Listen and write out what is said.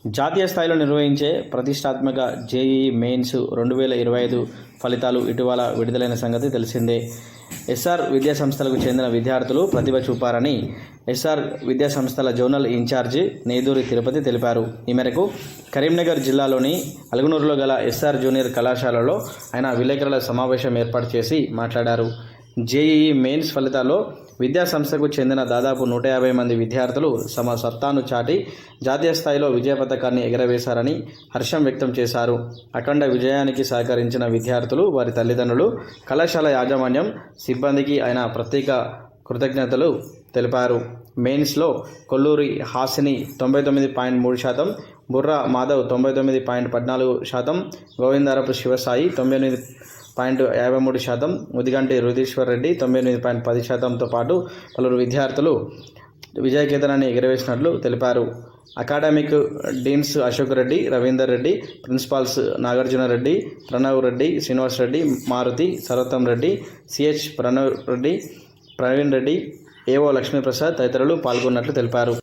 జాతీయ స్థాయిలో నిర్వహించే ప్రతిష్టాత్మక జేఈఈ మెయిన్స్ 2025 ఫలితాలు ఇటీవల విడుదలైన సంగతి తెలిసిందే. ఎస్ఆర్ విద్యాసంస్థలకు చెందిన విద్యార్థులు ప్రతిభ చూపారని ఎస్ఆర్ విద్యాసంస్థల జోనల్ ఇన్ఛార్జి నేదూరి తిరుపతి తెలిపారు. ఈ మేరకు కరీంనగర్ జిల్లాలోని అలుగునూరులో గల ఎస్ఆర్ జూనియర్ కళాశాలలో ఆయన విలేకరుల సమావేశం ఏర్పాటు చేసి మాట్లాడారు. జేఈఈ మెయిన్స్ ఫలితాల్లో విద్యాసంస్థకు చెందిన దాదాపు 150 మంది విద్యార్థులు తమ సత్తాను చాటి జాతీయ స్థాయిలో విజయ పథకాన్ని ఎగరవేశారని హర్షం వ్యక్తం చేశారు. అఖండ విజయానికి సహకరించిన విద్యార్థులు, వారి తల్లిదండ్రులు, కళాశాల యాజమాన్యం, సిబ్బందికి ఆయన ప్రత్యేక కృతజ్ఞతలు తెలిపారు. మెయిన్స్లో కొల్లూరి హాసిని 99.3%, బుర్రా మాధవ్ 99.14%, గోవిందరపు శివసాయి 98.53%, ముదిగంటి రుదీశ్వర్ రెడ్డి 99.10%తో పాటు పలువురు విద్యార్థులు విజయకేతనాన్ని ఎగరవేసినట్లు తెలిపారు. Academic deans Ashok Reddy, Ravinder Reddy, principals Nagarjuna Reddy, Pranav Reddy, Srinivas Reddy, Maruthi, Sarvottam Reddy, CH Pranav Reddy, Praveen Reddy, AO Lakshmiprasad తదితరులు పాల్గొన్నట్లు తెలిపారు.